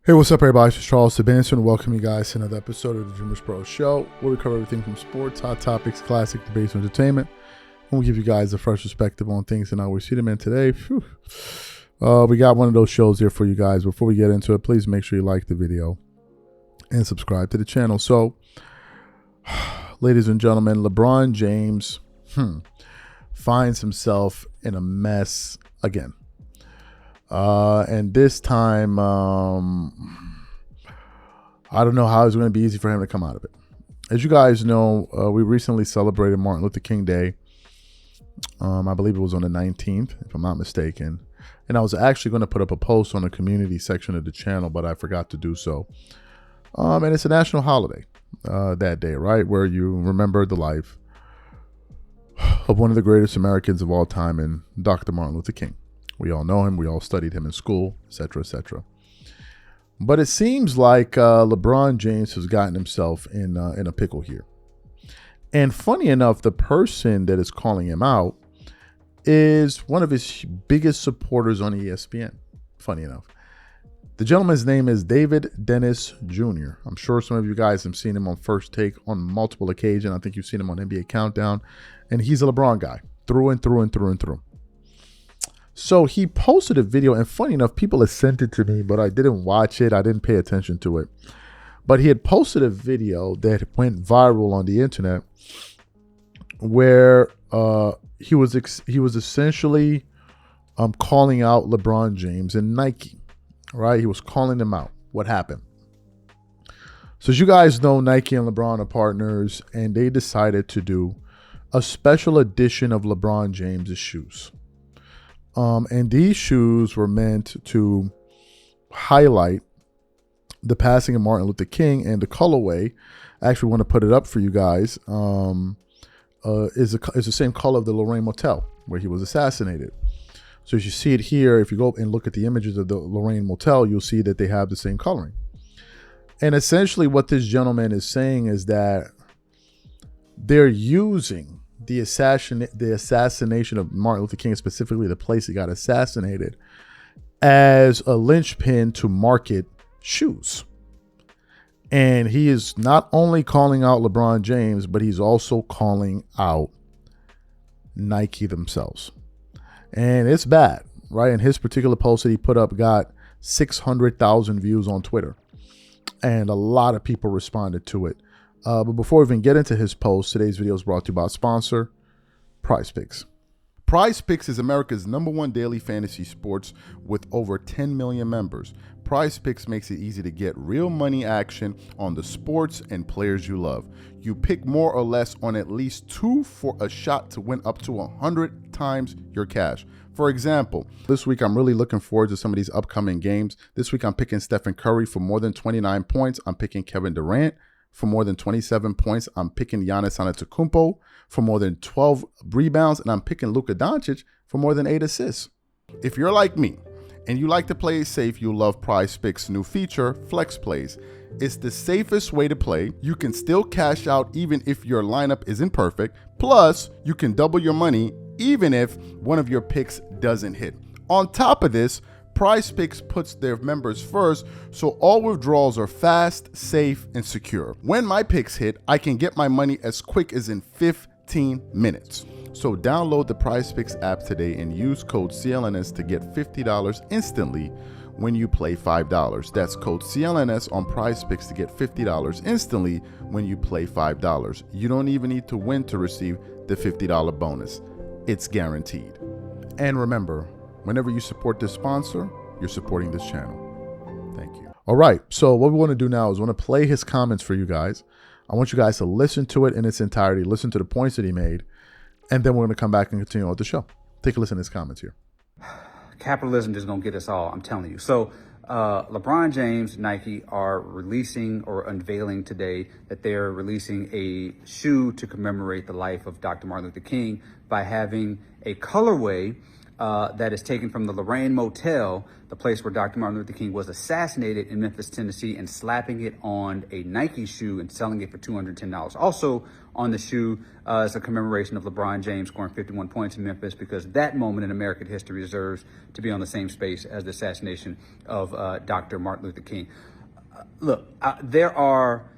Hey, what's up, everybody? It's Charles Sebastian, and welcome you guys to another episode of the DREAMERSPRO show, where we cover everything from sports, hot topics, classic debates, and entertainment. And we give you guys a fresh perspective on things and how we see them. And today, we got one of those shows here for you guys. Before we get into it, please make sure you like the video and subscribe to the channel. So, ladies and gentlemen, LeBron James finds himself in a mess again. And this time, I don't know how it's going to be easy for him to come out of it. As you guys know, we recently celebrated Martin Luther King Day. I believe it was on the 19th, if I'm not mistaken. And I was actually going to put up a post on the community section of the channel, but I forgot to do so. And it's a national holiday that day, right? Where you remember the life of one of the greatest Americans of all time, and Dr. Martin Luther King. We all know him. We all studied him in school, etc., etc. But it seems like LeBron James has gotten himself in a pickle here. And funny enough, the person that is calling him out is one of his biggest supporters on ESPN. Funny enough. The gentleman's name is David Dennis Jr. I'm sure some of you guys have seen him on First Take on multiple occasions. I think you've seen him on NBA Countdown. And he's a LeBron guy, through and through and through and through. So he posted a video, and funny enough, people had sent it to me, but I didn't watch it. I didn't pay attention to it. But he had posted a video that went viral on the internet where he was essentially calling out LeBron James and Nike, right? He was calling them out. What happened? So as you guys know, Nike and LeBron are partners, and they decided to do a special edition of LeBron James's shoes. And these shoes were meant to highlight the passing of Martin Luther King, and the colorway, I actually want to put it up for you guys, is the same color of the Lorraine Motel where he was assassinated. So as you see it here, if you go and look at the images of the Lorraine Motel, you'll see that they have the same coloring. And essentially what this gentleman is saying is that they're using the assassination of Martin Luther King, specifically the place he got assassinated, as a linchpin to market shoes. And he is not only calling out LeBron James, but he's also calling out Nike themselves. And it's bad, right? And his particular post that he put up got 600,000 views on Twitter. And a lot of people responded to it. But before we even get into his post, today's video is brought to you by sponsor, PrizePicks. PrizePicks is America's #1 daily fantasy sports with over 10 million members. PrizePicks makes it easy to get real money action on the sports and players you love. You pick more or less on at least 2 for a shot to win up to 100 times your cash. For example, this week I'm really looking forward to some of these upcoming games. This week I'm picking Stephen Curry for more than 29 points. I'm picking Kevin Durant for more than 27 points. I'm picking Giannis Antetokounmpo for more than 12 rebounds, and I'm picking Luka Doncic for more than 8 assists. If you're like me and you like to play it safe, you'll love PrizePicks' new feature, Flex Plays. It's the safest way to play. You can still cash out even if your lineup isn't perfect. Plus, you can double your money even if one of your picks doesn't hit. On top of this, PrizePicks puts their members first, so all withdrawals are fast, safe, and secure. When my picks hit, I can get my money as quick as in 15 minutes. So download the PrizePicks app today and use code CLNS to get $50 instantly when you play $5. That's code CLNS on PrizePicks to get $50 instantly when you play $5. You don't even need to win to receive the $50 bonus. It's guaranteed. And remember, whenever you support this sponsor, you're supporting this channel. Thank you. All right. So what we want to do now is we want to play his comments for you guys. I want you guys to listen to it in its entirety, listen to the points that he made, and then we're going to come back and continue on with the show. Take a listen to his comments here. Capitalism is going to get us all, I'm telling you. So LeBron James, Nike are releasing or unveiling today that they're releasing a shoe to commemorate the life of Dr. Martin Luther King by having a colorway that is taken from the Lorraine Motel, the place where Dr. Martin Luther King was assassinated in Memphis, Tennessee, and slapping it on a Nike shoe and selling it for $210. Also on the shoe is a commemoration of LeBron James scoring 51 points in Memphis, because that moment in American history deserves to be on the same space as the assassination of Dr. Martin Luther King. Look, there are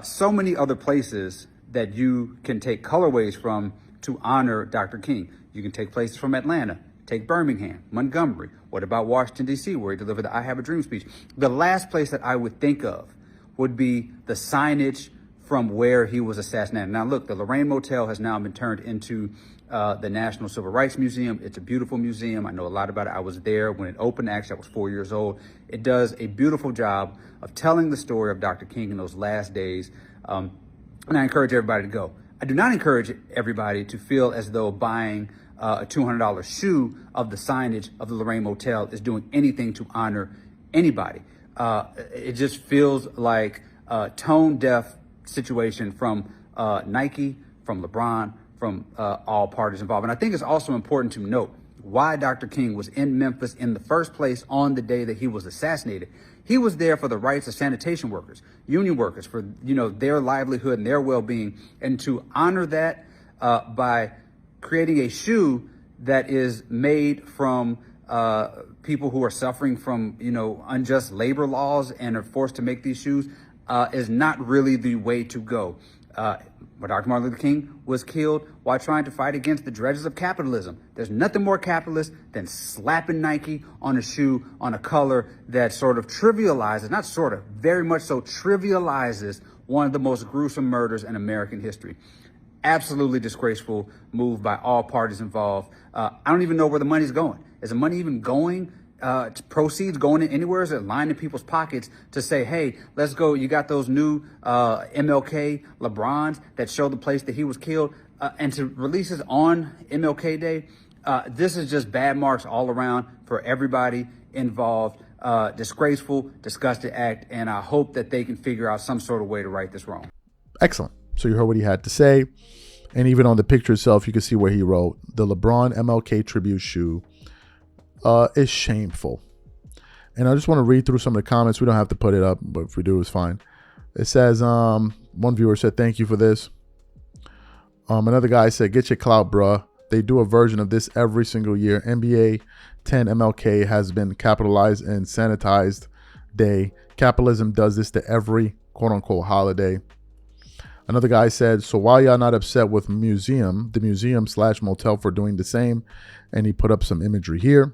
so many other places that you can take colorways from to honor Dr. King. You can take places from Atlanta, take Birmingham, Montgomery. What about Washington, D.C., where he delivered the I Have a Dream speech? The last place that I would think of would be the signage from where he was assassinated. Now, look, the Lorraine Motel has now been turned into the National Civil Rights Museum. It's a beautiful museum. I know a lot about it. I was there when it opened. Actually, I was 4 years old. It does a beautiful job of telling the story of Dr. King in those last days. And I encourage everybody to go. I do not encourage everybody to feel as though buying a $200 shoe of the signage of the Lorraine Motel is doing anything to honor anybody. It just feels like a tone-deaf situation from Nike, from LeBron, from all parties involved. And I think it's also important to note why Dr. King was in Memphis in the first place on the day that he was assassinated. He was there for the rights of sanitation workers, union workers, for their livelihood and their well-being, and to honor that by creating a shoe that is made from people who are suffering from unjust labor laws and are forced to make these shoes is not really the way to go. But Dr. Martin Luther King was killed while trying to fight against the dredges of capitalism. There's nothing more capitalist than slapping Nike on a shoe on a color that sort of trivializes, not sort of, very much so trivializes one of the most gruesome murders in American history. Absolutely disgraceful move by all parties involved. I don't even know where the money's going. Is the money even going? Proceeds going in anywhere? Is it lying in people's pockets to say, hey, let's go. You got those new MLK LeBrons that show the place that he was killed, and to release it on MLK Day. This is just bad marks all around for everybody involved. Disgraceful, disgusting act. And I hope that they can figure out some sort of way to right this wrong. Excellent. So you heard what he had to say. And even on the picture itself, you can see where he wrote, the LeBron MLK tribute shoe is shameful. And I just want to read through some of the comments. We don't have to put it up, but if we do, it's fine. It says, one viewer said, thank you for this. Another guy said, get your clout, bruh. They do a version of this every single year. NBA 10 MLK has been capitalized and sanitized day. Capitalism does this to every quote unquote holiday. Another guy said, so why y'all not upset with the museum/motel for doing the same? And he put up some imagery here.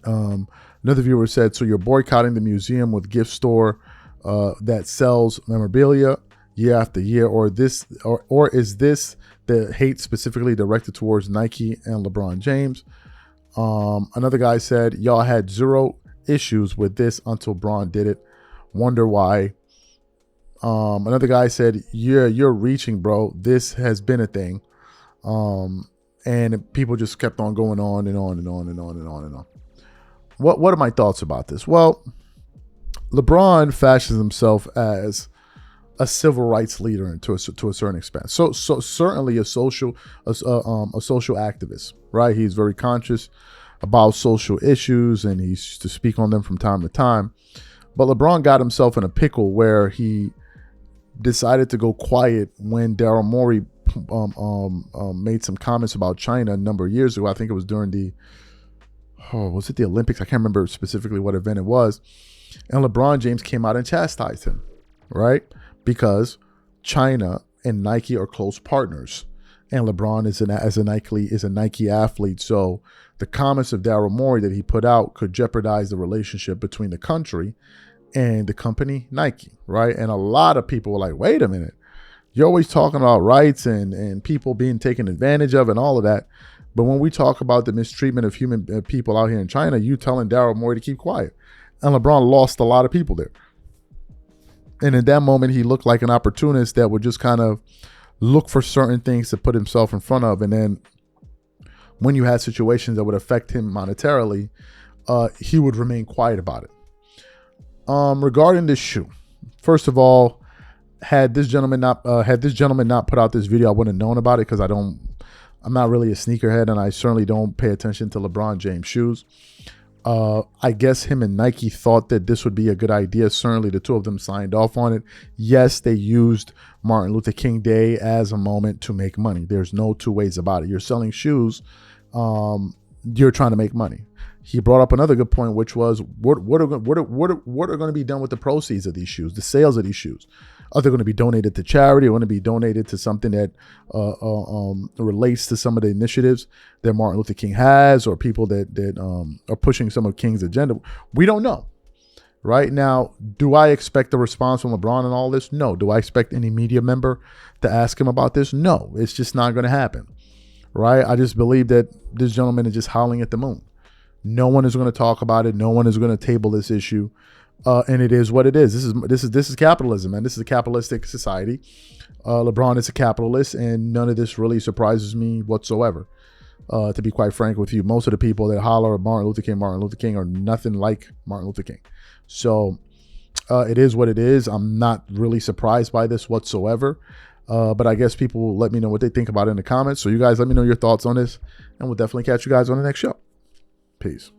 Another viewer said, so you're boycotting the museum with gift store that sells memorabilia year after year, or is this the hate specifically directed towards Nike and LeBron James? Another guy said, y'all had zero issues with this until Bron did it. Wonder why. Another guy said, yeah, you're reaching, bro. This has been a thing. And people just kept on going on and on and on and on and on and on. What are my thoughts about this? Well, LeBron fashions himself as a civil rights leader to a certain extent. So certainly a social activist, right? He's very conscious about social issues and he used to speak on them from time to time. But LeBron got himself in a pickle where he decided to go quiet when Daryl Morey made some comments about China a number of years ago. I think it was during was it the Olympics? I can't remember specifically what event it was. And LeBron James came out and chastised him, right? Because China and Nike are close partners, and LeBron is a Nike athlete. So the comments of Daryl Morey that he put out could jeopardize the relationship between the country and the company Nike, right? And a lot of people were like, wait a minute, you're always talking about rights and people being taken advantage of and all of that. But when we talk about the mistreatment of human people out here in China, you telling Daryl Morey to keep quiet. And LeBron lost a lot of people there. And in that moment, he looked like an opportunist that would just kind of look for certain things to put himself in front of. And then when you had situations that would affect him monetarily, he would remain quiet about it. Regarding this shoe, first of all, had this gentleman not put out this video, I wouldn't have known about it because I I'm not really a sneakerhead, and I certainly don't pay attention to LeBron James shoes. I guess him and Nike thought that this would be a good idea. Certainly the two of them signed off on it. Yes, they used Martin Luther King Day as a moment to make money. There's no two ways about it. You're selling shoes. You're trying to make money. He brought up another good point, which was what are going to be done with the proceeds of these shoes, the sales of these shoes? Are they going to be donated to charity? Or going to be donated to something that relates to some of the initiatives that Martin Luther King has, or people that are pushing some of King's agenda? We don't know. Right now, do I expect a response from LeBron and all this? No. Do I expect any media member to ask him about this? No. It's just not going to happen. Right? I just believe that this gentleman is just howling at the moon. No one is going to talk about it. No one is going to table this issue. And it is what it is. This is capitalism, man. This is a capitalistic society. LeBron is a capitalist, and none of this really surprises me whatsoever. To be quite frank with you, most of the people that holler at Martin Luther King are nothing like Martin Luther King. So it is what it is. I'm not really surprised by this whatsoever. But I guess people will let me know what they think about it in the comments. So you guys let me know your thoughts on this, and we'll definitely catch you guys on the next show. Peace.